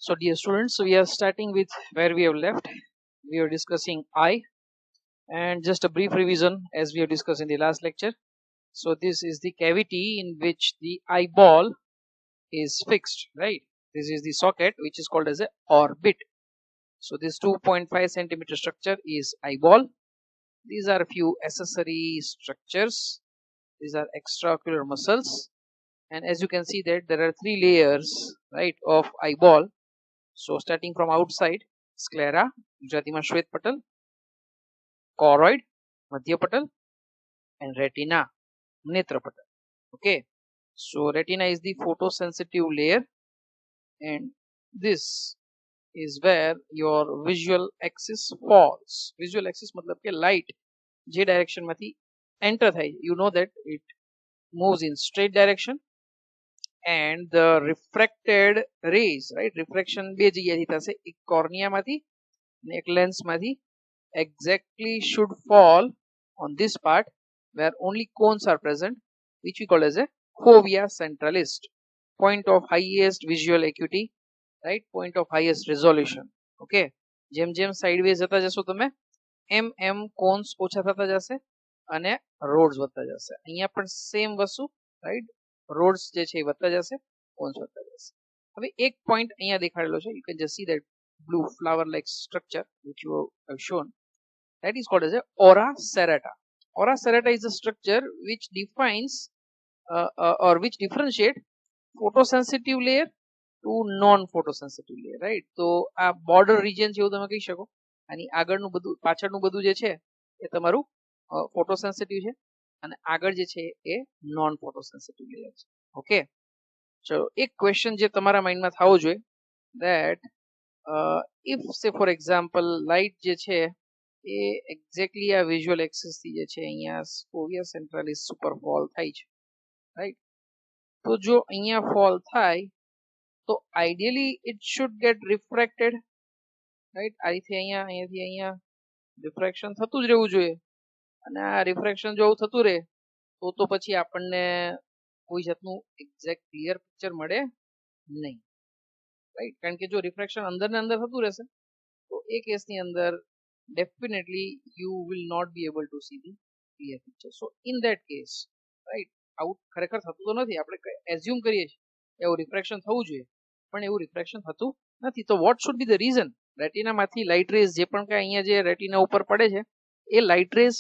So dear students, we are starting with where we have left. We are discussing eye, and just a brief revision as we have discussed in the last lecture. So this is the cavity in which the eyeball is fixed, right? This is the socket which is called as a orbit. So this 2.5 centimeter structure is eyeball. These are a few accessory structures. These are extraocular muscles, and as you can see that there are three layers, right, of eyeball. So starting from outside, sclera, ગુજરાતીમાં શ્વેતપટલ, choroid, મધ્યપટલ, and retina, નેત્રપટલ. Okay, so retina is the photosensitive layer, and this is where your visual axis falls. Visual axis मतलब કે light જે direction માંથી enter થાય, you know that it moves in straight direction, and the refracted rays, right, refraction બે જગ્યાથી થશે, એક cornea માંથી અને એક lens માંથી, exactly should fall on this part where only cones are present, which we call as a fovea centralis, point of highest visual acuity, right, point of highest resolution. Okay, જેમ જેમ sideways જતા જશો તમે એમ cones ઓછા થતા જશે અને rods વધતા જશે. અહીંયા પણ સેમ વસ્તુ, રાઈટ, રોડ્સ જે છે એ વધતા જશે, કોન્સ વધતા જશે. હવે એક પોઈન્ટ અહીંયા દેખાડેલો છે, you can just see that blue flower like structure which you have shown, that is called as a ora serrata. Ora serrata is a structure which defines or which differentiate photosensitive layer to non photosensitive layer, right? તો આ border region જેવું તમે કહી શકો, અને આગળનું બધું પાછળનું બધું જે છે એ તમારું photosensitive છે, અને આગળ જે છે એ non photosensitive layer છે. ઓકે, ચલો એક ક્વેશ્ચન જે તમારા માઇન્ડમાં થવો જોઈએ, that if say for example light જે છે એ એક્ઝેક્ટલી આ વિઝ્યુઅલ એક્સિસ થી જે છે અહીંયા ફોવિયા સેન્ટ્રાલિસ ઉપર ફોલ થાય છે, રાઈટ? તો જો અહીંયા ફોલ થાય તો ideally it should gate refracted, right? અહીંથી અહીંયા રિફ્રેક્શન થતું જ રહેવું જોઈએ, અને આ રિફ્રેક્શન જો થતું રહે તો પછી આપણને કોઈ જાતનું એક્ઝેક્ટ ક્લિયર પિક્ચર મળે નહીં, રાઈટ? કારણ કે જો રિફ્રેક્શન અંદર ને અંદર થતું રહેશે તો એ કેસની અંદર definitely you will not be able to see the clear picture. So in that case, right, આવું ખરેખર થતું તો નથી, આપણે એઝ્યુમ કરીએ છીએ એવું રિફ્રેક્શન થવું જોઈએ, પણ એવું રિફ્રેક્શન થતું નથી. તો what should be the reason? રેટિનામાંથી લાઇટ રેઝ જે પણ કાંઈ અહીંયા જે રેટિના ઉપર પડે છે એ લાઇટ રેઝ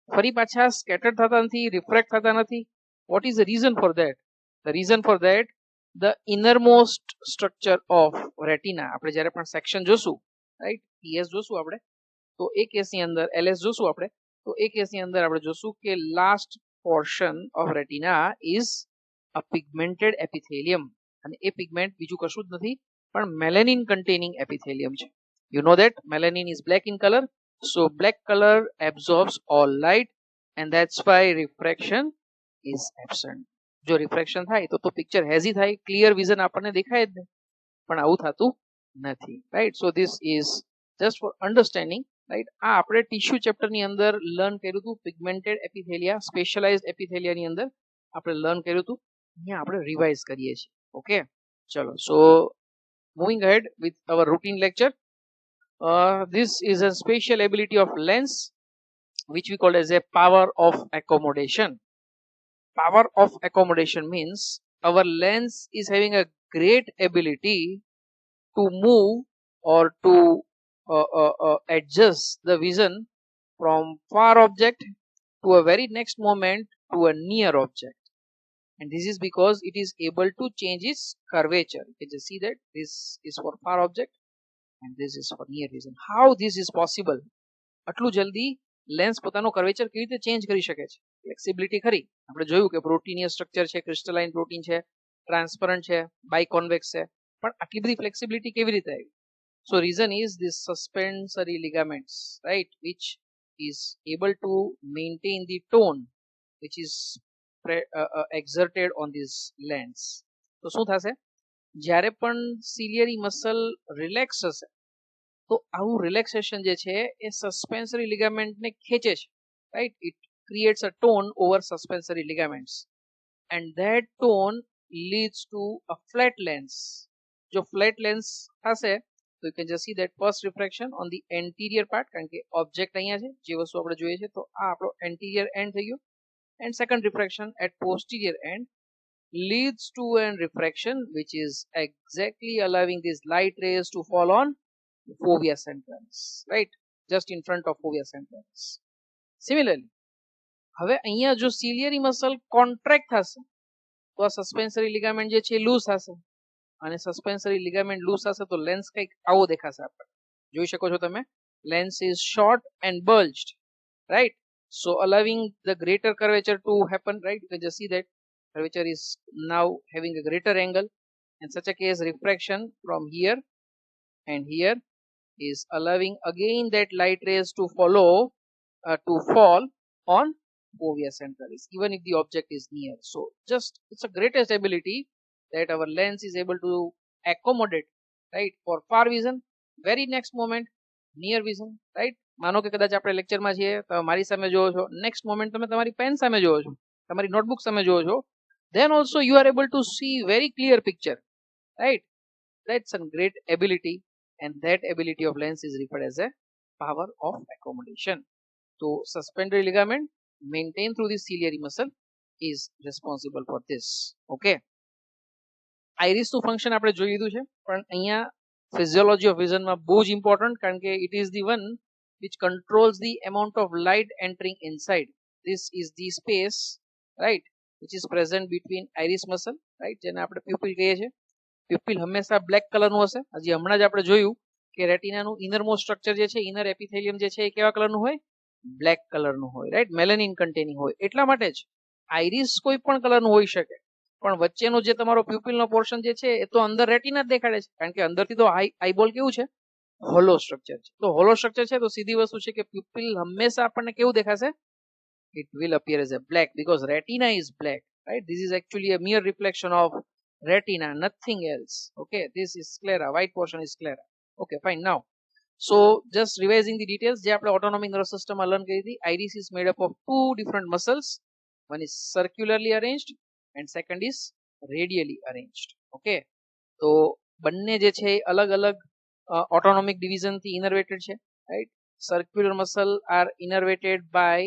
ફરી પાછા સ્કેટર્ડ થતા નથી, રિફ્રેક્ટ થતા નથી. What is the reason for that? The reason for that, the innermost structure of retina, આપણે જ્યારે પણ સેક્શન જોશું, રાઈટ, પીએસ જોશું આપણે, તો એ કેસની અંદર એલએસ જોશું આપણે, તો એ કેસની અંદર આપણે જોશું કે last portion of retina is a pigmented epithelium, અને એ પિગમેન્ટ બીજું કશું જ નથી પણ મેલેનિન કન્ટેનિંગ એપિથેલિયમ છે. You know that melanin is black in colour, so black colour absorbs all light, and that's why refraction is absent. જો refraction થાય તો પિક્ચર હેઝી થાય, ક્લિયર વિઝન આપણને દેખાય જ નહીં, પણ આવું થતું નથી, right? So this is just four understanding, right? આ આપણે ટિશ્યુ ચેપ્ટરની અંદર લર્ન કર્યું હતું, પિગમેન્ટેડ એપિથેલિયા, સ્પેશિયલાઇઝ્ડ એપિથેલિયાની અંદર આપણે લર્ન કર્યું હતું, અહીંયા આપણે રિવાઇઝ કરીએ છીએ. ઓકે, ચલો, so moving ahead with our routine lecture. This is a special ability of lens which we call as a power of accommodation. Power of accommodation means our lens is having a great ability to move or to adjust the vision from far object to a very next moment to a near object, and this is because it is able to change its curvature. You can just see that this is for far object and this is for near vision. How this is possible? આટલું જલ્દી lens પોતાનો curvature કેવી રીતે change કરી શકે છે? Flexibility ખરી, આપણે જોયું કે પ્રોટીનિયસ સ્ટ્રક્ચર છે, ક્રિસ્ટલાઇન પ્રોટીન છે, ટ્રાન્સપરન્ટ છે, બાયકોન્વેક્સ છે, પણ આટલી બધી ફ્લેક્સિબિલિટી કેવી રીતે આવી? So reason is this suspensory ligaments, right, which is able to maintain the tone which is exerted on this lens. તો શું થશે? જ્યારે પણ સિલિયરી મસલ રિલેક્સ હશે તો આવું રિલેક્સેશન જે છે એ સસ્પેન્સરી લિગામેન્ટને ખેંચે છે, right? It creates a tone over suspensory ligaments, and that tone leads to a flat lens, જો ફ્લેટ લેન્સ હશે તો you can just see that first refraction on the anterior part, કારણ કે ઓબ્જેક્ટ અહીંયા છે, જે વસ્તુ આપણે જોઈએ છે, તો આ આપણો એન્ટિરિયર એન્ડ થઈ ગયો. And second refraction at posterior end leads to an refraction which is exactly allowing these light rays to fall on fovea centrals, right, just in front of fovea centrals. Similarly, હવે અહીંયા જો ciliary muscle contract થશે તો આ સસ્પેન્સરી ligament જે છે loose થશે, અને સસ્પેન્સરી લિગામેન્ટ લૂઝ થશે તો લેન્સ કંઈક આવો દેખાશે. આપણે જોઈ શકો છો તમે, lens is short and bulged, right? So allowing the greater curvature to happen, right? You can just see that curvature is now having a greater angle. In such a case, refraction from here and here is allowing again that light rays to to fall on fovea centralis, even if the object is near. So just it's a greatest ability that our lens is able to accommodate, right, for far vision, very next moment near vision, right? માનો કે કદાચ આપણે લેક્ચરમાં છીએ તો મારી સામે જોવો છો, નેક્સ્ટ મોમેન્ટ તમે તમારી પેન સામે જોવો છો, તમારી નોટબુક સામે જોવો છો, then also you are able to see very clear picture, right? That's a great ability, and that ability of lens is referred as a power of accommodation. So suspensory ligament maintained through the ciliary muscle is responsible for this. Okay, iris નું function આપણે જોઈ લીધું છે, પણ અહીંયા physiology of vision માં બહુ જ important, કારણ કે it is the one which controls the amount of light entering inside. This is the space, right, which is present between iris muscle, right, જેને આપણે pupil કહીએ છીએ. pupil હંમેશા બ્લેક કલરનું હશે. હજી હમણાં જ આપણે જોયું કે રેટિનાનું ઇનરમોસ્ટ સ્ટ્રક્ચર જે છે, ઇનર એપિથેલિયમ જે છે, એ કેવા કલરનું હોય? બ્લેક કલરનું હોય, રાઈટ, મેલેનિન કન્ટેનિંગ હોય. એટલા માટે જ આઈરિસ કોઈ પણ કલરનું હોઈ શકે, પણ વચ્ચેનો જે તમારો પ્યુપિલનો પોર્શન જે છે એ તો અંદર રેટિના જ દેખાડે છે, કારણ કે અંદરથી તો આઈબોલ કેવું છે? હોલો સ્ટ્રક્ચર છે. તો હોલો સ્ટ્રક્ચર છે તો સીધી વસ્તુ છે કે પ્યુપિલ હંમેશા આપણને કેવું દેખાશે? It will appear as a black because retina is black, right? This is actually a mere reflection of retina, nothing else. Okay, this is sclera, white portion is sclera. Okay, fine. Now, so just revising the details, જે આપણે autonomic nervous system માં learn કરી હતી, iris is made up of two different muscles. One is circularly arranged and second is radially arranged. Okay, તો બંને જે છે અલગ અલગ autonomic division થી innervated છે, right? Circular muscle are innervated by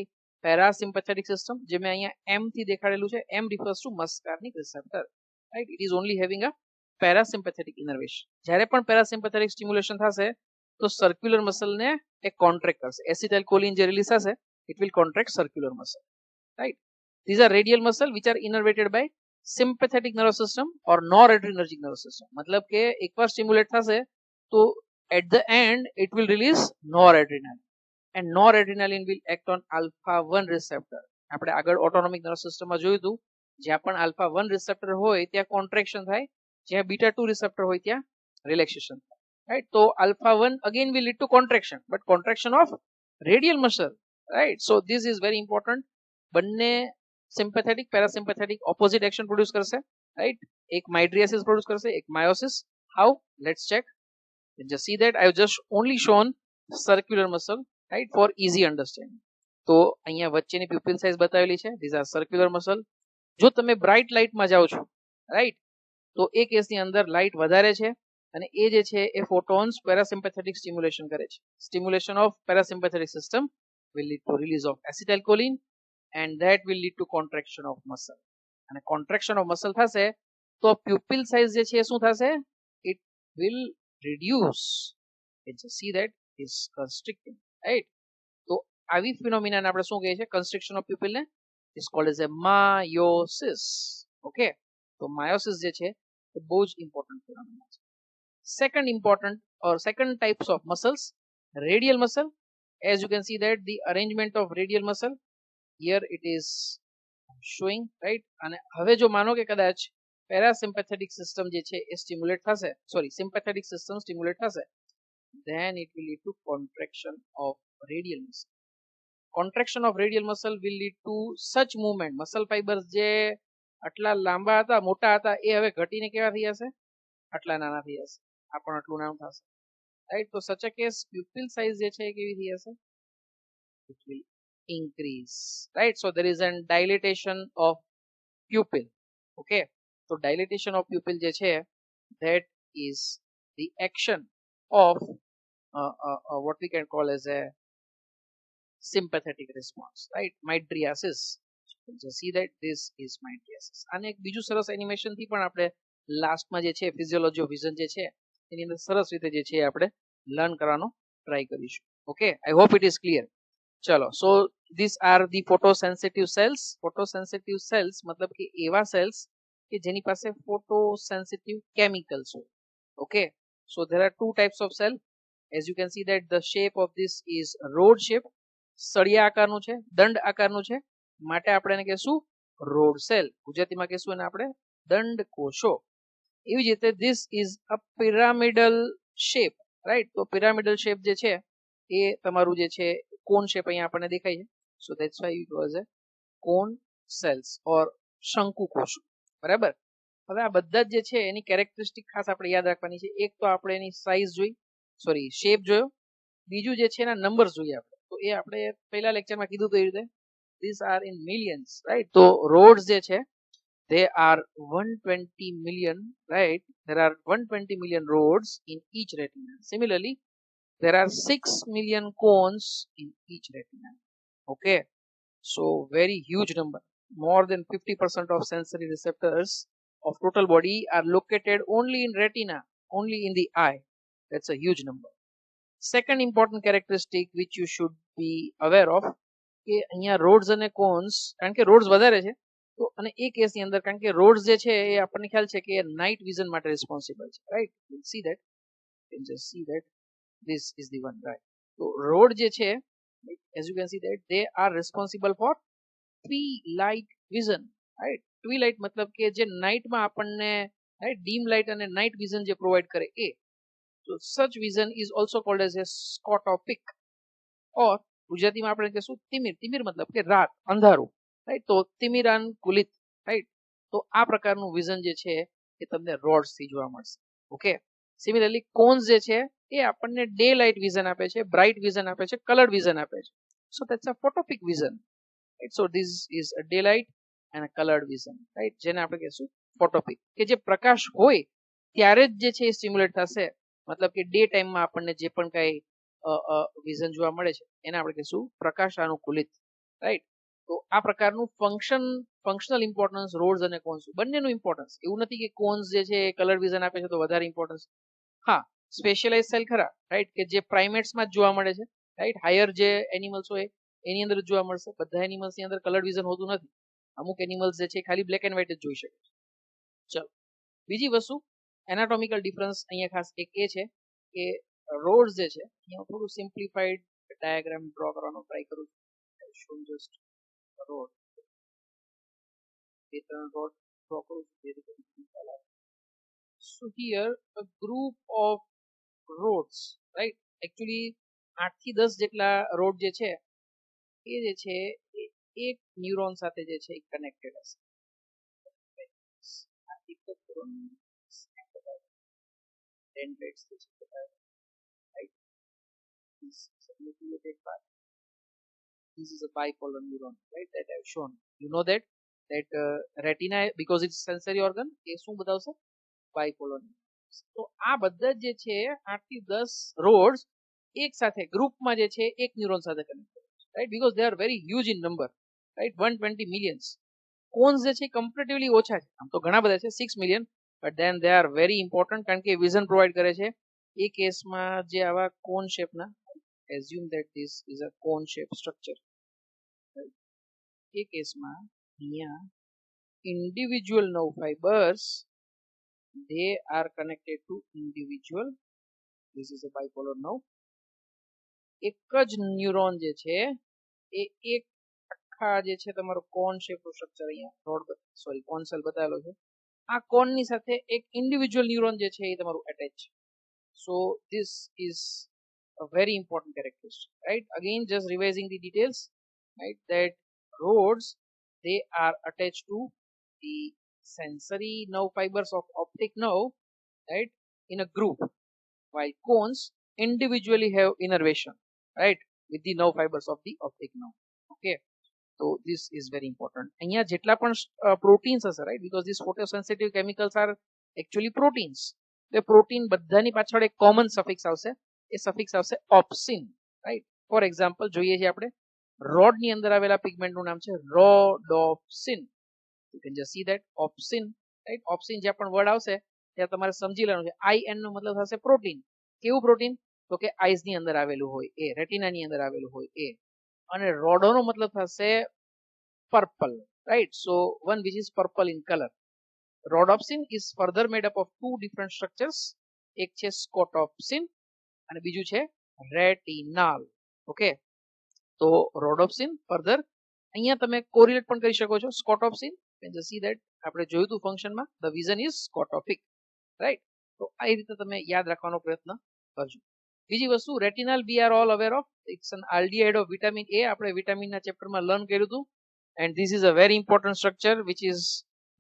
parasympathetic system, જે મેં અહીંયા M થી દેખાડેલું છે. M refers to muscarinic receptor, right? It is only having a parasympathetic innervation. જ્યારે પણ parasympathetic stimulation થશે તો circular muscle ને એ contract કરશે. acetylcholine જે release થશે, it will contract circular muscle, right? These are radial muscle which are innervated by sympathetic nervous system or noradrenergic nervous system. मतलब કે એકવાર stimulate થશે તો at the end it will release noradrenaline, and noradrenaline will act on alpha 1 receptor. આપણે આગળ autonomic nervous system માં જોયું હતું, જ્યાં પણ alpha 1 receptor હોય ત્યાં contraction થાય, જ્યાં beta 2 receptor હોય ત્યાં relaxation થાય, right? So alpha 1 again will lead to contraction, but contraction of radial muscle, right? So this is very important. બંને sympathetic parasympathetic opposite action produce કરશે, right? એક mydriasis produce કરશે, એક meiosis. How? Let's check. Just see that I have just only shown circular muscle, right, for easy understanding. તો અહીંયા વચ્ચેની pupil size બતાવેલી છે. These are circular muscle. જો તમે bright light માં જાઓ છો, right, તો એ કેસની અંદર લાઇટ વધારે છે અને એ જે છે એ photons parasympathetic stimulation કરે છે. Stimulation of parasympathetic system will lead to release of acetylcholine, and that will lead to contraction of muscle. અને contraction of muscle થશે તો pupil size જે છે એ શું થશે? It will reduce. You just see that is constricting, right? તો આવી ફિનોમિનાને આપણે શું કહીએ છીએ? constriction of pupil ને is called as a meiosis. Okay, તો meiosis જે છે એ બહુ જ important ફિનોમિના છે. Second important or second types of muscles, radial muscle. As you can see that the arrangement of radial muscle here it is showing, right? અને હવે જો માનો કે કદાચ parasympathetic system જે છે એ stimulate થશે, sorry, sympathetic system stimulate થશે, then it will lead to contraction of radial muscle. Contraction of radial muscle will lead to such movement. Muscle fibers જે આટલા લાંબા હતા, મોટા હતા, એ હવે ઘટીને કેવા થઈ જશે? આટલા નાના થઈ જશે. આ પણ આટલું નાનું થશે, right? તો such a case pupil size જે છે એ કેવી થઈ જશે? It will increase, right? So there is a dilatation of pupil. Okay, so dilatation of pupil જે છે that is the action of what we can call as a sympathetic response, right? Mydriasis. You can just see that this is mydriasis. અને એક બીજું સરસ animation થી પણ આપણે લાસ્ટમાં જે છે ફિઝિયોલોજી ઓફ વિઝન જે છે એની અંદર સરસ રીતે જે છે આપણે લર્ન કરવાનો ટ્રાય કરીશું. Okay, I hope it is clear. ચલો, સો these are the photosensitive cells. Photosensitive cells મતલબ કે એવા cells કે જેની પાસે photosensitive chemicals હોય. Okay, so there are two types of cell. As you can see that the shape of this is rod shape. સળિયા આકારનું છે, દંડ આકારનું છે, માટે આપણે એને કહેશું રોડ સેલ. ગુજરાતીમાં કહેશું એને આપણે દંડ કોષો. એવી જ રીતે this is a pyramidal shape, right? તો pyramidal shape જે છે એ તમારું જે છે કોન શેપ અહીંયા આપણને દેખાય છે. So that's why it was a cone cells or શંકુ કોષો. બરાબર. હવે આ બધા જે છે એની કેરેક્ટરિસ્ટિક ખાસ આપણે યાદ રાખવાની છે. એક તો આપણે એની સાઇઝ જોઈ, સોરી શેપ જોયો, બીજું જે છે એના નંબર્સ જોઈએ આપણે. તો એ આપણે પહેલા લેક્ચરમાં કીધું તો એ રીતે these are in millions, right? તો રોડ્સ જે છે they are 120 million, right? There are 120 million rods in each retina. Similarly, there are 6 million cones in each retina. Okay, so very huge number. More than 50% of sensory receptors of total body are located only in retina, only in the eye. That's a huge number. Second important characteristic which you should be aware of કે અહીંયા rods અને cones, કારણ કે rods વધારે છે તો અને એ કેસની અંદર કારણ કે રોડ્સ જે છે એ આપણને ખ્યાલ છે કે નાઇટ વિઝન માટે રિસ્પોન્સિબલ છે, right? C that, you can just see that this is the one, right? તો રોડ જે છે as you can see that they are responsible for twilight vision, right? twilight મતલબ કે જે નાઇટમાં આપણને રાઈટ ડીમ લાઇટ અને night vision જે provide કરે એ. So such vision is also called as a scotopic or ગુજરાતીમાં આપણે કહેશું તિમિર. તિમિર મતલબ કે રાત, અંધારું, રાઈટ? તો તિમિરાનુકુલિત, રાઈટ? તો આ પ્રકારનું વિઝન જે છે એ તમને રોડ્સ થી જોવા મળશે. ઓકે, સિમિલરલી કોન્સ જે છે એ આપણને ડે લાઇટ વિઝન આપે છે, બ્રાઇટ વિઝન આપે છે, કલર્ડ વિઝન આપે છે. So that's a photopic vision, right? So this is a day light and a coloured vision, right? જેને આપણે કહેશું ફોટોપિક, કે જે પ્રકાશ હોય ત્યારે જ જે છે એ સ્ટિમ્યુલેટ થશે. મતલબ કે ડે ટાઈમમાં આપણને જે પણ કઈ વિઝન જોવા મળે છે એને આપણે કહીશું પ્રકાશાનુકૂલિત, રાઈટ? તો આ પ્રકારનું ફંક્શનલ ઇમ્પોર્ટન્સ રોડ્સ અને કોન્સ બંનેનું ઇમ્પોર્ટન્સ. એવું નથી કે કોન્સ જે છે એ કલર વિઝન આપે છે તો વધારે ઇમ્પોર્ટન્સ. હા, સ્પેશિયલાઇઝ સેલ ખરા, રાઈટ? કે જે પ્રાઇમેટ્સમાં જ જોવા મળે છે, રાઈટ? હાયર જે એનિમલ્સ હોય એની અંદર જોવા મળશે. બધા એનિમલ્સ ની અંદર કલર વિઝન હોતું નથી. અમુક એનિમલ્સ જે છે ખાલી બ્લેક એન્ડ વ્હાઇટ જ જોઈ શકે છે. ચલો, બીજી વસ્તુ એનાટોમિકલ ડિફરન્સ અહીંયા ખાસ એક એ છે કે રોડ્સ જે છે અહીંયા થોડું સિમ્પ્લિફાઈડ ડાયાગ્રામ ડ્રો કરવાનો ટ્રાય કરું છું. જસ્ટ રોડ, બે ત્રણ રોડ ડ્રો કરું છું. So here a group of roads, right? Actually 8 થી 10 જેટલા રોડ જે છે એ જે છે એક ન્યુરોન સાથે જે છે કનેક્ટેડ હશે. dendrites, right? This is a nucleated part. This is a bipolar neuron, right? That I have shown. You know that retina, because it's sensory organ, એ શું બતાવશે? bipolar neurons. તો આ બધા જે છે 8 થી 10 રોડ્સ એક સાથે ગ્રુપમાં જે છે એક ન્યુરોન સાથે connected, right? Because they are very huge in number, right? 120 millions. Cones જે છે કમ્પેરેટિવલી ઓછા છે, આમ તો ઘણા બધા છે 6 million, but then they are very important કારણ કે વિઝન પ્રોવાઈડ કરે છે. એ કેસમાં જે આવા કોન શેપના, assume that this is a cone shape structure, right? એ કેસમાં અહીંયા individual nerve fibers, they are connected to individual, this is a bipolar nerve. એક જ ન્યુરોન જે છે એ એક આખા જે છે તમારો કોન શેપ સ્ટ્રક્ચર અહીંયા રોડ, સોરી કોન સેલ બતાવેલો છે. આ કોન ની સાથે એક ઇન્ડિવિડ્યુઅલ ન્યુરોન જે છે એ તમારું attach. So this is a very important characteristic, right? Again, just revising the details, right? That rods, they are attached to the sensory nerve fibers of optic nerve, right, in a group, while cones individually have innervation, right, with the nerve fibers of the optic nerve. Okay, so this is very important. અહીંયા જેટલા પણ proteins હશે, right, because these photosensitive chemicals are actually proteins, તો protein બધાની પાછળ એક common suffix આવશે, એ suffix આવશે ઓપ્સિન, રાઈટ. ફોર એક્ઝામ્પલ જોઈએ છીએ આપણે રોડ ની અંદર આવેલા પિગમેન્ટ નું નામ છે rhodopsin. You can just see that opsin, right. Opsin જ્યાં પણ વર્ડ આવશે ત્યાં તમારે સમજી લેવાનું છે IN નો મતલબ થશે પ્રોટીન. કેવું પ્રોટીન? તો કે આઈસ ની અંદર આવેલું હોય એ, રેટિના ની અંદર આવેલું હોય એ. અને રોડો નો મતલબ થશે purple, right. So one which is purple in color. Rhodopsin is further made up of two different structures. એક છે સ્કોટોપ્સિન અને બીજું છે રેટિનાલ. ઓકે, તો રોડોપ્સિન ફર્ધર અહીંયા તમે કોરિલેટ પણ કરી શકો છો. સ્કોટોપ્સિન કેન જસ્ટ સી ધેટ આપણે જોયું હતું ફંક્શનમાં, ધ વિઝન ઇઝ સ્કોટોપિક, રાઈટ. તો આ રીતે તમે યાદ રાખવાનો પ્રયત્ન કરજો. બીજી વસ્તુ retinal we are all aware of, it's an aldehyde of vitamin A. આપણે વિટામિનના ચેપ્ટરમાં લર્ન કર્યું હતું. and this is a very important structure which is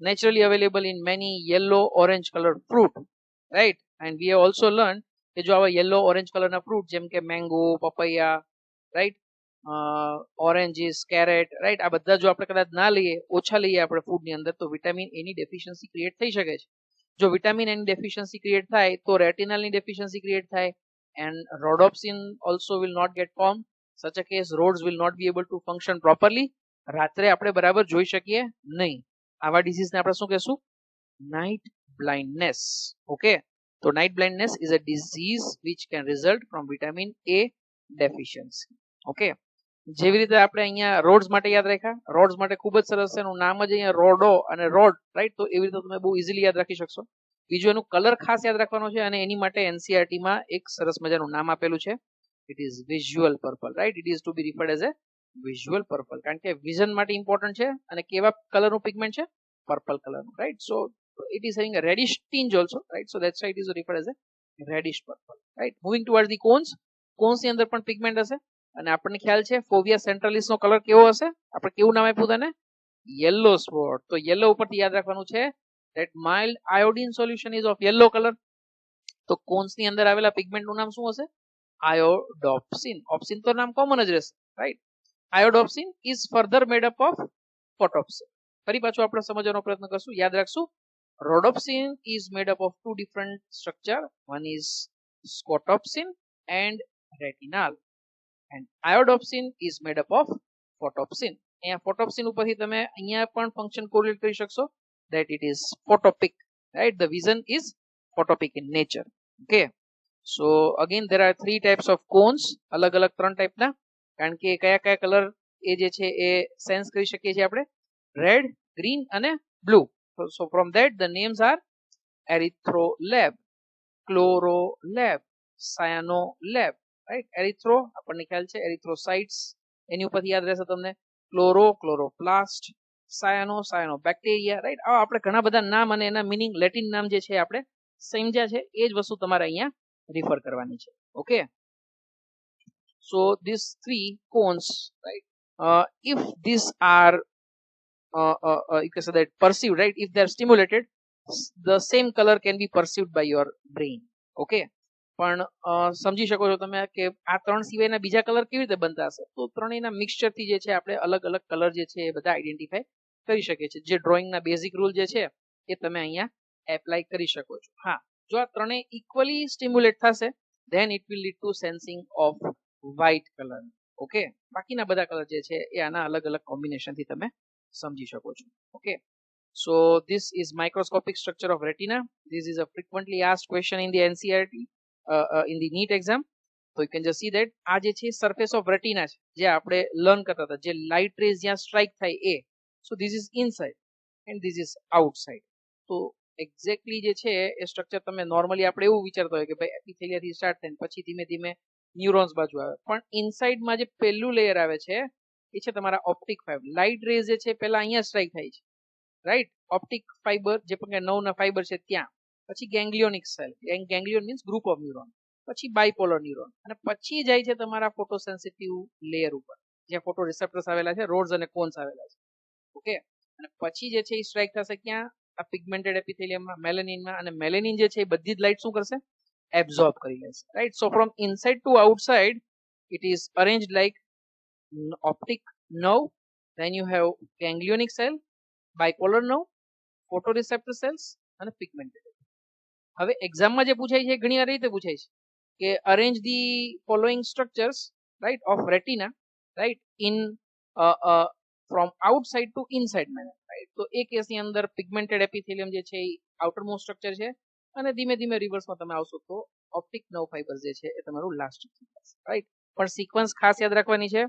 naturally available in many yellow orange colored fruit, right. and we have also learned કે જો આવા yellow orange color ના fruit જેમ કે mango, papaya, right, oranges, carrot, right, આ બધા જો આપણે કદાચ ના લઈએ, ઓછા લઈએ આપણે ફૂડ ની અંદર, તો વિટામિન એ ની ડેફિશિયન્સી ક્રિએટ થઈ શકે છે. જો વિટામિન એ ની ડેફિશિયન્સી ક્રિએટ થાય તો રેટિનલ ની ડેફિશિયન્સી ક્રિએટ થાય, and rhodopsin also will not get formed. such a case rods will not be able to function properly. રાત્રે આપણે બરાબર જોઈ શકીએ નહીં. આવા ડિસીઝને આપણે શું કહેશું? Night blindness. ઓકે, તો night blindness is a disease which can result from vitamin A deficiency. Okay, જેવી રીતે આપણે અહીંયા રોડ્સ માટે યાદ રાખ્યા, રોડ્સ માટે ખૂબ જ સરસ છે, એનું નામ જ અહીંયા રોડો અને રોડ, રાઈટ. તો એવી રીતે તમે બહુ ઇઝીલી યાદ રાખી શકશો. બીજું એનું કલર ખાસ યાદ રાખવાનો છે, અને એની માટે NCERT માં એક સરસ મજાનું નામ આપેલું છે, it is visual purple, right. It is to be referred as a visual purple, કારણ કે વિઝન માટે ઇમ્પોર્ટન્ટ છે. અને કેવા કલરનું પિગમેન્ટ છે? પર્પલ કલરનું, right. So it is having a reddish tinge also, right. so that's why it is referred as a reddish purple, right. moving towards the cones, cones ની અંદર પણ પિગમેન્ટ હશે. અને આપણને ખ્યાલ છે ફોવિયા સેન્ટ્રાલિસ નો કલર કેવો હશે? આપણે કેવું નામ આપ્યું તેને? Yellow spot. તો યલો ઉપરથી યાદ રાખવાનું છે that mild iodine solution is of yellow color. તો કોન્સ ની અંદર આવેલા પિગમેન્ટ નું નામ શું હશે? આયોડોપ્સિન. ઓપ્સિન તો નામ કોમન જ રહેશે, right. Iodopsin is further made up of photopsin. ફરી પાછું આપણે સમજવાનો પ્રયત્ન કરશું, યાદ રાખશું. Rhodopsin is made up of two different structure. One is scotopsin and retinal, and iodopsin is made up of photopsin. અહીંયા photopsin ઉપરથી તમે અહીંયા પણ ફંક્શન કોરિલેટ કરી શકશો, that it is photopic, right. The vision is photopic in nature. Okay, so again there are three types of cones. અલગ અલગ ત્રણ ટાઈપના, કારણ કે કયા કયા કલર એ જે છે એ સેન્સ કરી શકીએ છીએ આપણે? રેડ, ગ્રીન અને blue. So from that the names are erythrolab, chlorolab, cyanolab, right. erythro આપણને ખ્યાલ છે erythrocytes, એની ઉપરથી યાદ રહેશે તમને. Chloro, chloroplast, cyano, cyanobacteria, right. આવા આપણે ઘણા બધા નામ અને એના મીનિંગ લેટિન નામ જે છે આપણે સમજ્યા છે, એ જ વસ્તુ તમારે અહીંયા રિફર કરવાની છે. Okay, so this three cones, right, if these are you can say that perceived, right, if they are stimulated, the same color can be perceived by your brain. Okay, પણ સમજી શકો છો તમે કે આ ત્રણ સિવાયના બીજા કલર કેવી રીતે બનતા હશે? તો ત્રણેયના મિક્સચરથી જે છે આપણે અલગ અલગ કલર જે છે એ બધા આઈડેન્ટિફાય કરી શકીએ છીએ. જે ડ્રોઈંગના બેઝિક રૂલ જે છે એ તમે અહીંયા એપ્લાય કરી શકો છો. હા, જો આ ત્રણેય ઇક્વલી સ્ટિમ્યુલેટ થશે, then it will lead to sensing of white color. Okay, બાકીના બધા કલર જે છે એ આના અલગ અલગ કોમ્બિનેશનથી તમે સમજી શકો છો. Okay, so this is microscopic structure of retina. This is a frequently asked question in the NCERT, in the NEET exam. So you can just see that આ જે છે surface of retina છે, જે આપણે લર્ન કરતા હતા, જે light rays જ્યાં સ્ટ્રાઇક થાય એ. so this is inside and this is outside. તો એક્ઝેક્ટલી જે છે એ સ્ટ્રક્ચર તમે નોર્મલી આપણે એવું વિચારતા હોય કે ભાઈ એપિથેલિયાથી સ્ટાર્ટ થાય પછી ધીમે ધીમે ન્યુરોન્સ બાજુ આવે, પણ ઇનસાઇડમાં જે પહેલું લેયર આવે છે એ છે તમારા ઓપ્ટિક ફાઇબર. લાઇટ રેઝ જે છે પહેલા અહીંયા સ્ટ્રાઇક થાય છે, રાઈટ. ઓપ્ટિક ફાઇબર જે પણ નવના ફાઇબર છે ત્યાં, પછી ganglionic cell, ganglion means group of neuron, પછી બાયપોલર ન્યુરોન, અને પછી જાય છે તમારા ફોટોસેન્સિટિવ લેયર ઉપર જ્યાં ફોટો રિસેપ્ટર્સ આવેલા છે, રોડ્સ અને કોન્સ આવેલા છે. ઓકે, અને પછી જે છે એ સ્ટ્રાઇક થશે ક્યાં? આ પિગમેન્ટેડ એપિથેલિયમમાં, મેલેનિનમાં, અને મેલેનિન જે છે એ બધી જ લાઇટ શું કરશે? એબ્ઝોર્બ કરી લેશે, right. So from inside to outside it is arranged like optic nerve, then you have ganglionic cell, bipolar nerve, photoreceptor cells and pigmented. હવે એક્ઝામમાં જે પૂછાય છે ઘણી વાર રીતે પૂછાય છે કે arrange the following structures right of retina right in from outside to inside manner right. તો એ કેસની અંદર પિગમેન્ટેડ એપિથેલિયમ જે છે એ આઉટર મોસ્ટ સ્ટ્રક્ચર છે અને ધીમે ધીમે રિવર્સમાં તમે આવશો તો ઓપ્ટિક નર્વ ફાઇબર્સ જે છે એ તમારું લાસ્ટ રાઈટ. પણ સિક્વન્સ ખાસ યાદ રાખવાની છે,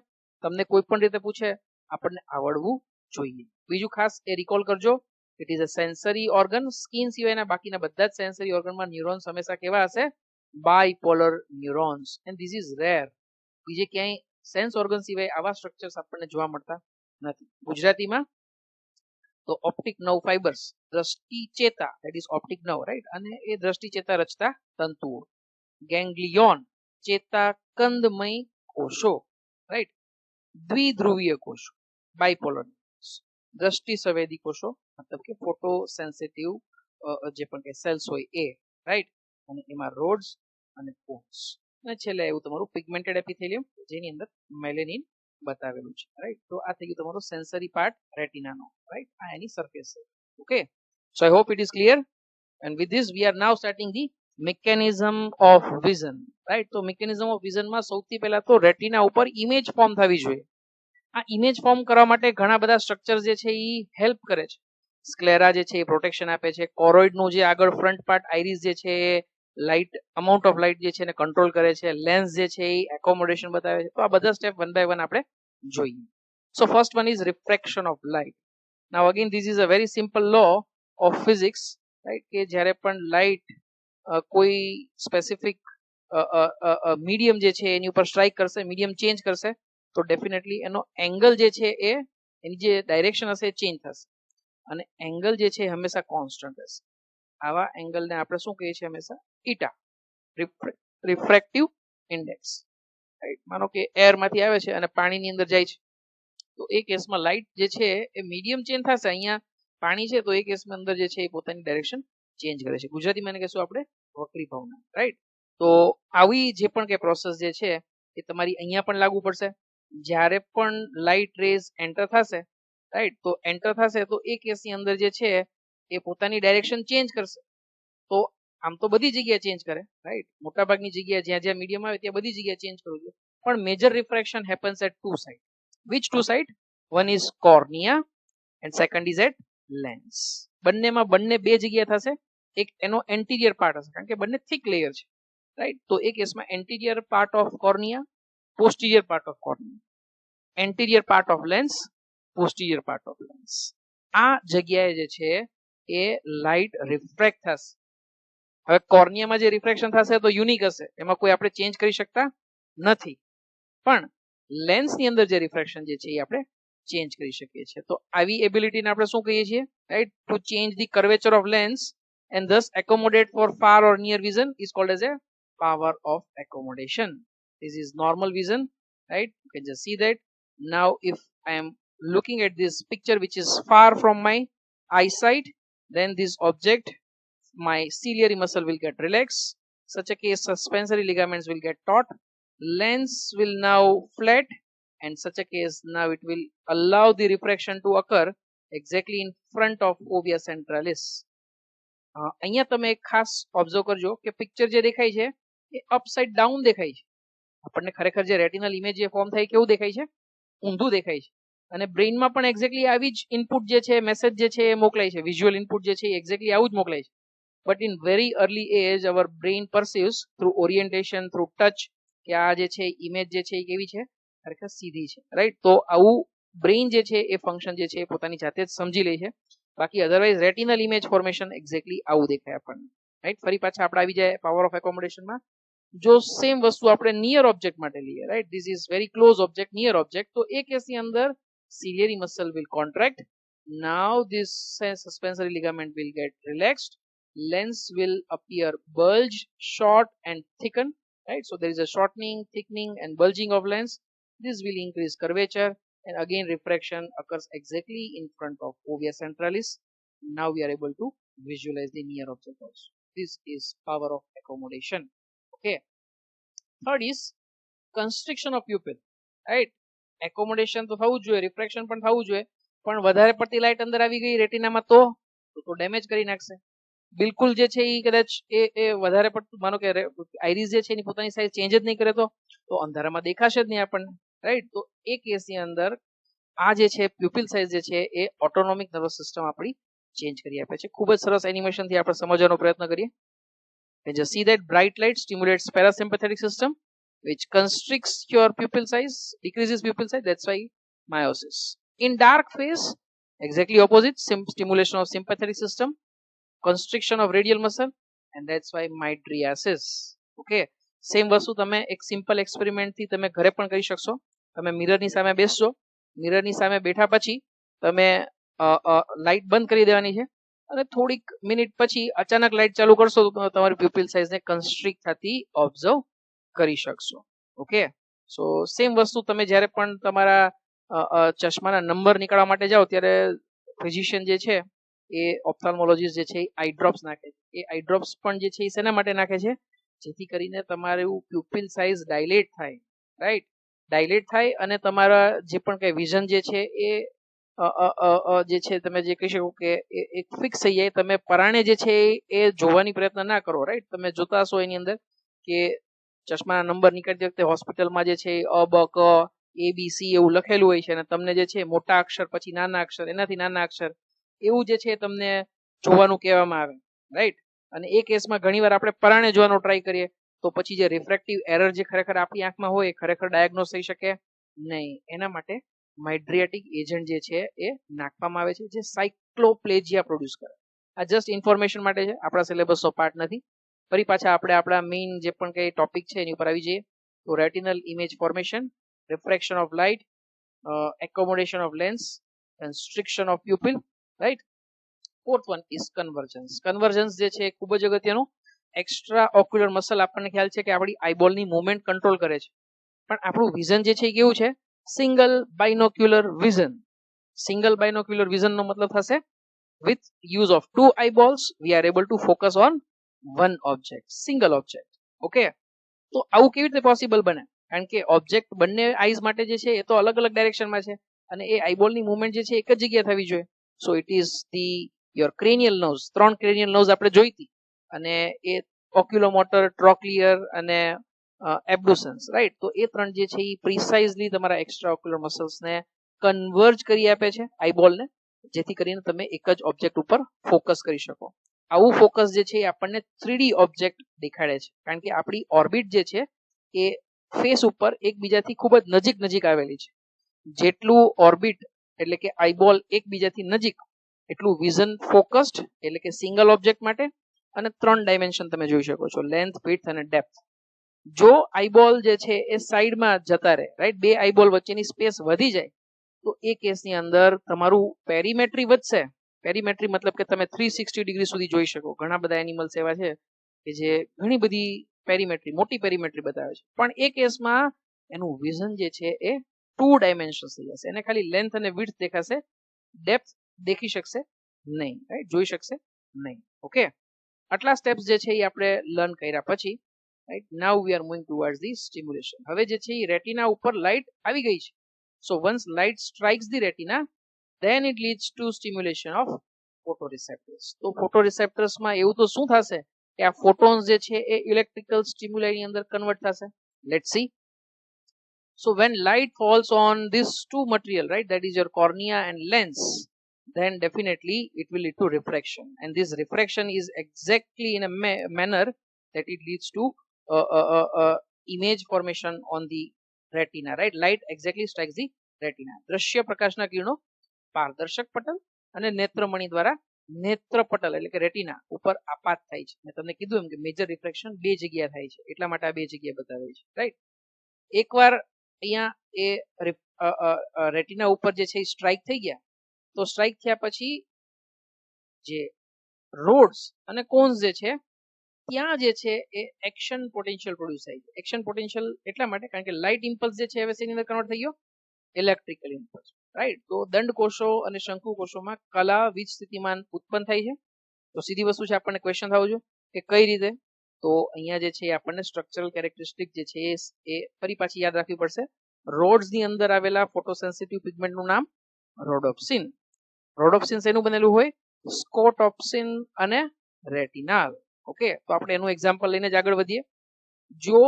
તમને કોઈ પણ રીતે પૂછે આપણને આવડવું જોઈએ. બીજું ખાસ એ રિકોલ કરજો, it is a sensory organ. Skin સિવાયના બાકીના બધા જ સેન્સરી ઓર્ગનમાં ન્યુરોન્સ હંમેશા કેવા હશે? Bipolar neurons. And this is rare. બીજે ક્યાંય સેન્સ ઓર્ગન સિવાય આવા સ્ટ્રક્ચર્સ આપણને જોવા મળતા નથી. ગુજરાતીમાં તો ઓપ્ટિક નર્વ ફાઇબર્સ, દ્રષ્ટિ ચેતા, that is optic nerve right, અને એ દ્રષ્ટિ ચેતા રચતા તંતુઓ. ગેંગ્લિયોન, ચેતાકંદમય કોષો રાઈટ. દ્વિધ્રુવીય કોષો, બાયપોલર. દ્રષ્ટિ સંવેદી કોષો મતલબ કે ફોટો સેન્સિટિવ જે પણ કે સેલ્સ હોય એ રાઈટ. અને એમાં રોડ્સ અને કોન્સ. અને છેલ્લે એવું તમારું પિગમેન્ટેડ એપિથેલિયમ જેની અંદર મેલેનિન બતાવેલું છે રાઈટ. તો આ થઈ ગયું તમારો સેન્સરી પાર્ટ રેટિનાનો રાઈટ. આ એની સરફેસ છે. Okay, so I hope it is clear. And with this we are now starting the mechanism of vision right. તો મિકેનિઝમ ઓફ વિઝનમાં સૌથી પહેલા તો રેટિના ઉપર ઇમેજ ફોર્મ થવી જોઈએ. આ ઇમેજ ફોર્મ કરવા માટે ઘણા બધા સ્ટ્રક્ચર જે છે એ હેલ્પ કરે છે. સ્ક્લેરા જે છે એ પ્રોટેક્શન આપે છે. કોરોઇડનું જે આગળ ફ્રન્ટ પાર્ટ આઇરિસ જે છે એ લાઇટ અમાઉન્ટ ઓફ લાઇટ જે છે એને કંટ્રોલ કરે છે. લેન્સ જે છે એ એકોમોડેશન બતાવે છે. તો આ બધા સ્ટેપ વન બાય વન આપણે જોઈએ. So first one is refraction of light. Now again this is a very simple law of physics right, કે જ્યારે પણ લાઇટ કોઈ સ્પેસિફિક મીડિયમ જે છે એની ઉપર સ્ટ્રાઇક કરશે, મીડિયમ ચેન્જ કરશે, તો ડેફિનેટલી એનો એંગલ જે છે એ એની જે ડાયરેક્શન હશે એ ચેન્જ થશે. અને એંગલ જે છે હંમેશા કોન્સ્ટન્ટ રહેશે. આવા એંગલને આપણે શું કહીએ છીએ? હંમેશા ઈટા, રિફ્રેક્ટિવ ઇન્ડેક્સ રાઈટ. માનો કે એરમાંથી આવે છે અને પાણીની અંદર જાય છે, તો એ કેસમાં લાઇટ જે છે એ મીડિયમ ચેન્જ થશે. અહીંયા પાણી છે તો એ કેસમાં અંદર જે છે એ પોતાની ડાયરેક્શન ચેન્જ કરે છે. ગુજરાતીમાં એને કહેશું આપણે વક્રી ભાવના રાઈટ. તો આવી જે પણ કે પ્રોસેસ જે છે એ તમારી અહીંયા પણ લાગુ પડશે. જ્યારે પણ લાઇટ રેઝ એન્ટર થશે રાઈટ, તો એન્ટર થશે તો એ કેસની અંદર જે છે એ પોતાની ડાયરેક્શન ચેન્જ કરશે. તો આમ તો બધી જગ્યાએ ચેન્જ કરે રાઈટ, મોટાભાગની જગ્યાએ જ્યાં જ્યાં મીડિયમ આવે ત્યાં બધી જગ્યાએ ચેન્જ કરવું જોઈએ. પણ major refraction happens at two side. Which two side? One is cornea and second is at lens. બંનેમાં બંને બે જગ્યાએ થશે. એક એનો એન્ટિરિયર પાર્ટ હશે કારણ કે બંને થિક લેયર છે રાઈટ. તો એ કેસમાં anterior part of cornea, પોસ્ટિરિયર part of cornea, anterior part of lens, પોસ્ટિરિયર part of lens. આ જગ્યાએ જે છે એ લાઇટ રિફ્રેક્ટ થશે. હવે કોર્નિયામાં જે રિફ્રેક્શન થશે તો યુનિક હશે, એમાં કોઈ આપણે ચેન્જ કરી શકતા નથી. પણ લેન્સની અંદર જે રિફ્રેક્શન જે છે એ આપણે ચેન્જ કરી શકીએ છીએ. તો આવી એબિલિટીને આપણે શું કહીએ છીએ right? To change the curvature of lens and thus accommodate for far or near vision is called as a power of accommodation. This is normal vision right. You can just see that. Now if I am looking at this picture which is far from my eyesight, then this object, my ciliary muscle will get relaxed. Such a case suspensory ligaments will get taut. Lens will now flat, and such a case now it will allow the refraction to occur exactly in front of fovea centralis. અહીંયા તમે ખાસ observe કરજો કે picture જે દેખાય છે એ upside down દેખાય છે. આપણને ખરેખર જે રેટિનલ ઇમેજ જે ફોર્મ થાય કેવું દેખાય છે? ઊંધું દેખાય છે. અને બ્રેઇનમાં પણ એક્ઝેક્ટલી આવી જ ઇનપુટ જે છે, મેસેજ જે છે એ મોકલાય છે. વિઝ્યુઅલ ઇનપુટ જે છે એ એક્ઝેક્ટલી આવું જ મોકલાય છે. But in very early age our brain perceives through orientation, through touch, કે આ જે છે ઇમેજ જે છે એ કેવી છે? ખરેખર સીધી છે રાઈટ. તો આવું બ્રેઇન જે છે એ ફંક્શન જે છે એ પોતાની જાતે જ સમજી લે છે. બાકી otherwise retinal image formation exactly આવું દેખાય આપણને રાઈટ. ફરી પાછા આપણે આવી જાય પાવર ઓફ એકોમોડેશનમાં. જો સેમ વસ્તુ આપણે નિયર ઓબ્જેક્ટ માટે લઈએ right, this is very close object, near object, તો એ કેસની અંદર ciliary muscle will contract. Now this suspensory ligament will get relaxed. Lens will appear bulge, short and thicken right. So there is a shortening, thickening and bulging of lens. This will increase curvature, and again refraction occurs exactly in front of fovea centralis. Now we are able to visualize the near object also. This is power of accommodation. Okay. Third is constriction of pupil right. Accommodation તો થવું જોઈએ, refraction પણ થવું જોઈએ, પણ વધારે પડતી light અંદર આવી ગઈ રેટિનામાં તો ડેમેજ કરી નાખશે. બિલકુલ જે છે એ કદાચ એ વધારે પડતું માનો કે આઈરિસ જે છે એની પોતાની સાઈઝ ચેન્જ જ નહીં કરે તો અંધારામાં દેખાશે જ નહીં આપણને, રાઈટ. તો એ કેસની અંદર આ જે છે પ્યુપિલ સાઇઝ જે છે એ ઓટોનોમિક નર્વસ સિસ્ટમ આપણી ચેન્જ કરી આપે છે. ખૂબ જ સરસ એનિમેશન થી આપણે સમજવાનો પ્રયત્ન કરીએ. And just see that bright light stimulates parasympathetic system which constricts your pupil size, decreases pupil size. That's why miosis. In dark phase, exactly opposite, stimulation of sympathetic system, constriction of radial muscle, and that's why mydriasis. Okay, same વસ્તુ તમે એક simple experiment થી તમે ઘરે પણ કરી શકશો. તમે મિરરની સામે બેસજો, મિરરની સામે બેઠા પછી તમે લાઇટ બંધ કરી દેવાની છે અને થોડીક મિનિટ પછી અચાનક લાઇટ ચાલુ કરશો તો તમારી પ્યુપિલ સાઇઝને કન્સ્ટ્રિક્ટ થતી ઓબ્ઝર્વ કરી શકશો. ઓકે, સો સેમ વસ્તુ તમે જ્યારે પણ તમારા ચશ્માના નંબર નીકળવા માટે જાઓ ત્યારે ફિઝિશિયન જે છે એ ઓપ્થાલ્મોલોજીસ્ટ જે છે એ આઈ ડ્રોપ્સ નાખે છે. એ આઈ ડ્રોપ્સ પણ જે છે એ શેના માટે નાખે છે? જેથી કરીને તમારું પ્યુપિલ સાઇઝ ડાયલેટ થાય, રાઈટ, ડાયલેટ થાય અને તમારા જે પણ કઈ વિઝન જે છે એ જે છે તમે જે કહી શકો કે એક ફિક્સ થઈ જાય. તમે પરાણે જે છે એ જોવાની પ્રયત્ન ના કરો, રાઈટ. તમે જોતા હશો એની અંદર કે ચશ્માના નંબર નીકળતી વખતે હોસ્પિટલમાં જે છે અ બ ક એ બી સી એવું લખેલું હોય છે અને તમને જે છે મોટા અક્ષર પછી નાના અક્ષર એનાથી નાના અક્ષર એવું જે છે તમને જોવાનું કહેવામાં આવે, રાઈટ. અને એ કેસમાં ઘણીવાર આપણે પરાણે જોવાનો ટ્રાય કરીએ તો પછી જે રિફ્રેક્ટિવ એરર જે ખરેખર આપણી આંખમાં હોય એ ખરેખર ડાયગ્નોસ થઈ શકે નહીં. એના માટે માઇડ્રિયાટિક એજન્ટ જે છે એ નાખવામાં આવે છે જે સાયક્લોપ્લેજિયા પ્રોડ્યુસ કરે. આ જસ્ટ ઇન્ફોર્મેશન માટે છે, આપણા સિલેબસનો પાર્ટ નથી. ફરી પાછા આપણે આપણા મેઇન જે પણ કઈ ટોપિક છે એની ઉપર આવી જઈએ. તો retinal image formation, refraction of light, accommodation of lens, constriction of pupil, right. Fourth one is convergence. Convergence જે છે ખૂબ જ અગત્યનું. એક્સ્ટ્રા ઓક્યુલર મસલ આપણને ખ્યાલ છે કે આપણી આઈબોલની મુવમેન્ટ કંટ્રોલ કરે છે, પણ આપણું વિઝન જે છે એ કેવું છે? Single binocular vision. Single binocular vision નો મતલબ થશે with use of two eyeballs we are able to focus on one object, single object. Okay, તો આવું કેવી રીતે પોસિબલ બને? કારણ કે ઓબ્જેક્ટ બંને આઈઝ માટે જે છે એ તો અલગ અલગ ડાયરેક્શનમાં છે અને એ આઈબોલની મુવમેન્ટ જે છે એક જ જગ્યાએ થવી જોઈએ. So it is the your cranial nerves. 3 cranial nerves આપણે જોઈતી અને એ ઓક્યુલોમોટર, ટ્રોક્લિયર અને એબ્ડુસન્સ, રાઈટ. તો એ 3 જે છે એ પ્રિસાઇઝલી તમારા એક્સ્ટ્રા ઓક્યુલર મસલ્સને કન્વર્જ કરી આપે છે આઈબોલને, જેથી કરીને તમે એક જ ઓબ્જેક્ટ ઉપર ફોકસ કરી શકો. આવું ફોકસ જે છે એ આપણને 3D ઓબ્જેક્ટ દેખાડે છે, કારણ કે આપણી ઓર્બિટ જે છે એ ફેસ ઉપર એકબીજાથી ખૂબ જ નજીક આવેલી છે. જેટલું ઓર્બિટ એટલે કે આઈબોલ એકબીજાથી નજીક એટલું વિઝન ફોકસ્ડ એટલે કે સિંગલ ઓબ્જેક્ટ માટે અને 3 ડાયમેન્શન તમે જોઈ શકો છો, લેન્થ, વિડ્થ અને ડેપ્થ. જો આઈબોલ જે છે એ સાઈડમાં જતા રહે, રાઈટ, 2 આઈબોલ વચ્ચેની સ્પેસ વધી જાય તો એ કેસની અંદર તમારું પેરીમેટ્રી વધશે. પેરીમેટ્રી મતલબ કે તમે 360 ડિગ્રી સુધી જોઈ શકો. ઘણા બધા એનિમલ્સ એવા છે કે જે ઘણી બધી પેરીમેટ્રી, મોટી પેરીમેટ્રી બતાવે છે, પણ એ કેસમાં એનું વિઝન જે છે એ 2 ડાયમેન્શન થઈ જશે. એને ખાલી લેન્થ અને વિડ્થ દેખાશે, ડેપ્થ દેખી શકશે નહીં, રાઈટ, જોઈ શકશે નહીં. ઓકે, આટલા સ્ટેપ્સ જે છે એ આપણે લર્ન કર્યા પછી, right, now we are moving towards the stimulation. હવે જે છે એ રેટિના ઉપર લાઇટ આવી ગઈ છે. So once light strikes the retina, then it leads to stimulation of photoreceptors. તો photoreceptors માં એવું તો શું થશે કે આ photons જે છે એ electrical stimuli ની અંદર convert થશે. Let's see. So when light falls on this two material, right, that is your cornea and lens, then definitely it will lead to refraction. And this refraction is exactly in a manner that it leads to image formation on the retina, right. Light exactly strikes the retina. દ્રશ્ય પ્રકાશના કિરણો પારદર્શક પટલ અને નેત્રમણી દ્વારા નેત્ર પટલ એટલે કે રેટિના ઉપર આપાત થાય છે. મેં તમને કીધું એમ કે મેજર રિફ્રેક્શન 2 જગ્યાએ થાય છે, એટલા માટે આ 2 જગ્યાએ બતાવે છે, રાઈટ. એકવાર અહીંયા એ રેટિના ઉપર જે છે એ સ્ટ્રાઇક થઈ ગયા તો સ્ટ્રાઇક થયા પછી જે રોડ્સ અને કોન્સ જે છે ત્યાં જે છે એ એક્શન પોટેન્શિયલ પ્રોડ્યુસ થાય છે. એક્શન પોટેન્શિયલ એટલા માટે કારણ કે લાઇટ ઇમ્પલ્સ જે છે હવે શેની અંદર કન્વર્ટ થઈ ગયો? Electrical impulse, right. તો દંડ કોષો અને શંકુ કોષોમાં કલા વીજ સ્થિતિમાન ઉત્પન્ન થાય છે. તો સીધી વસ્તુ છે, આપણને ક્વેશ્ચન થવું જોઈએ કે કઈ રીતે. તો અહીંયા જે છે આપણને સ્ટ્રક્ચરલ કેરેક્ટરિસ્ટિક જે છે એ ફરી પાછી યાદ રાખવી પડશે. રોડ્સ ની અંદર આવેલા ફોટોસેન્સિટિવ પિગમેન્ટ નું નામ રોડોપ્સિન. રોડોપ્સિન શેનું બનેલું હોય? સ્કોટોપ્સિન અને રેટિનાલ. ઓકે, તો આપણે એનું એક્ઝામ્પલ લઈને જ આગળ વધીએ. જો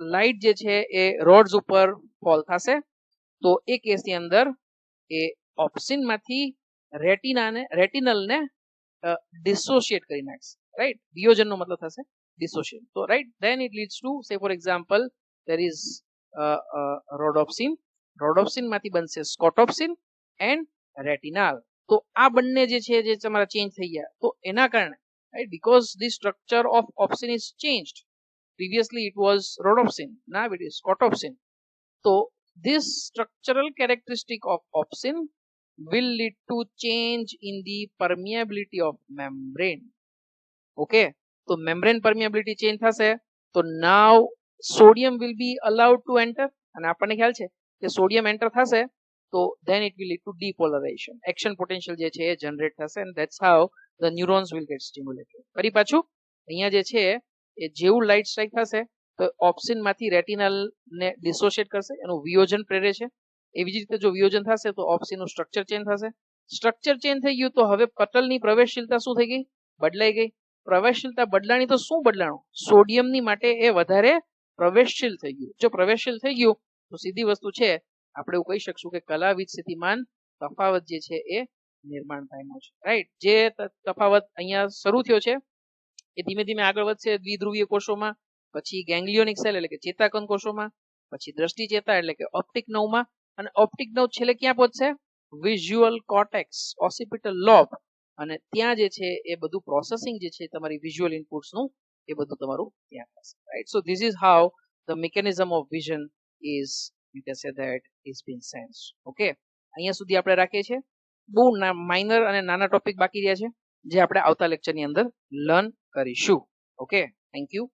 લાઇટ જે છે એ રોડ્સ ઉપર ફોલ થશે તો એ કેસની અંદર એ ઓપ્સિનમાંથી રેટિનલને ડિસોશિએટ કરી નાખશે, રાઈટ? વિયોજનનો મતલબ થશે ડિસોશિએટ. તો right, then it leads two, સે for example, there is rhodopsin. રોડોપ્સિનમાંથી બનશે સ્કોટોપ્સિન એન્ડ રેટિનાલ. તો આ બંને જે છે જે તમારા ચેન્જ થઈ ગયા, તો એના કારણે, right, because the structure of opsin is changed. Previously it was rhodopsin, now it is scotopsin. So this structural characteristic of opsin will lead to change in the permeability of membrane. Okay, so membrane permeability change થશે, તો now sodium will be allowed to enter. અને આપણને ખ્યાલ છે કે sodium enter થશે તો then it will lead to depolarization. Action potential જે છે એ જનરેટ થશે and that's how the neurons will get stimulated. ફરી પાછું અહીંયા જે છે એ જેવું લાઇટ સ્ટ્રાઇક થશે તો ઓપ્સિન માંથી રેટિનલ ને ડિસોશિએટ કરશે, એનું વિયોજન પ્રેરે છે. એવી જ રીતે જો વિયોજન થશે તો ઓપ્સિન નું સ્ટ્રક્ચર ચેન્જ થશે. સ્ટ્રક્ચર ચેન્જ થઈ ગયું તો હવે પટલની પ્રવેશશીલતા શું થઈ ગઈ? બદલાઈ ગઈ. પ્રવેશશીલતા બદલાણી તો શું બદલાણું? સોડિયમની માટે એ વધારે પ્રવેશશીલ થઈ ગયું. જો પ્રવેશશીલ થઈ ગયું તો સીધી વસ્તુ છે, આપણે એવું કહી શકશું કે કલાવિદ સ્થિતિમાન તફાવત જે છે એ નિર્માણ પામ્યો છે, રાઈટ? જે તફાવત અહીંયા શરૂ થયો છે એ ધીમે ધીમે આગળ વધશે દ્વિધ્રુવીય કોષોમાં, પછી ગેંગ્લિયોનિક સેલ એટલે કે ચેતાકણ કોષોમાં, પછી દ્રષ્ટિ ચેતા એટલે કે ઓપ્ટિક નર્વમાં, અને ઓપ્ટિક નર્વ છેલ્લે ક્યાં પહોંચશે? વિઝ્યુઅલ કોર્ટેક્સ, ઓસિપિટલ લોબ, અને ત્યાં જે છે એ બધું પ્રોસેસિંગ જે છે તમારી વિઝ્યુઅલ ઇનપુટ્સ નું એ બધું તમારું ત્યાં થશે, right? So this is how the mechanism of vision is, you can say that, is being sensed. Okay, અહીંયા સુધી આપણે રાખીએ છીએ. બહુ માઇનર અને નાના ટોપિક બાકી રહ્યા છે જે આપણે આવતા લેક્ચરની અંદર લર્ન કરીશું. Okay, thank you.